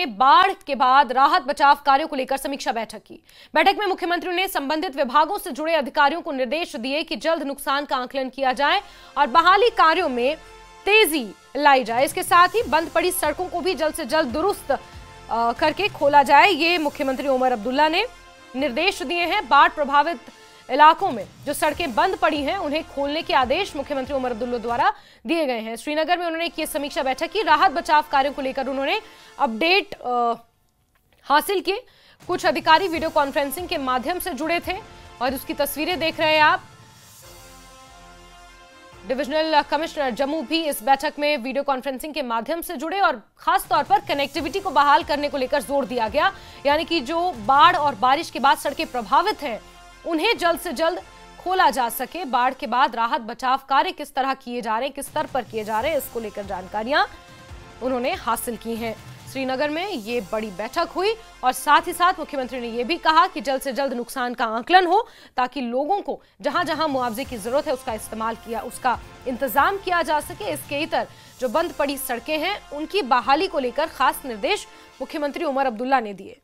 बाढ़ के बाद राहत बचाव कार्यों को लेकर समीक्षा बैठक की। बैठक में मुख्यमंत्री ने संबंधित विभागों से जुड़े अधिकारियों को निर्देश दिए कि जल्द नुकसान का आकलन किया जाए और बहाली कार्यों में तेजी लाई जाए। इसके साथ ही बंद पड़ी सड़कों को भी जल्द से जल्द दुरुस्त करके खोला जाए। ये मुख्यमंत्री उमर अब्दुल्ला ने निर्देश दिए हैं। बाढ़ प्रभावित इलाकों में जो सड़कें बंद पड़ी हैं उन्हें खोलने के आदेश मुख्यमंत्री उमर अब्दुल्ला द्वारा दिए गए हैं। श्रीनगर में उन्होंने की समीक्षा बैठक की। राहत बचाव कार्यों को लेकर उन्होंने अपडेट हासिल की। कुछ अधिकारी वीडियो कॉन्फ्रेंसिंग के माध्यम से जुड़े थे और उसकी तस्वीरें देख रहे हैं आप। डिविजनल कमिश्नर जम्मू भी इस बैठक में वीडियो कॉन्फ्रेंसिंग के माध्यम से जुड़े और खास तौर पर कनेक्टिविटी को बहाल करने को लेकर जोर दिया गया, यानी कि जो बाढ़ और बारिश के बाद सड़कें प्रभावित हैं उन्हें जल्द से जल्द खोला जा सके। बाढ़ के बाद राहत बचाव कार्य किस तरह किए जा रहे हैं, किस स्तर पर किए जा रहे हैं, इसको लेकर जानकारियां उन्होंने हासिल की हैं। श्रीनगर में ये बड़ी बैठक हुई और साथ ही साथ मुख्यमंत्री ने यह भी कहा कि जल्द से जल्द नुकसान का आकलन हो ताकि लोगों को जहां जहां मुआवजे की जरूरत है उसका इंतजाम किया जा सके। इसके इतर जो बंद पड़ी सड़कें हैं उनकी बहाली को लेकर खास निर्देश मुख्यमंत्री उमर अब्दुल्ला ने दिए।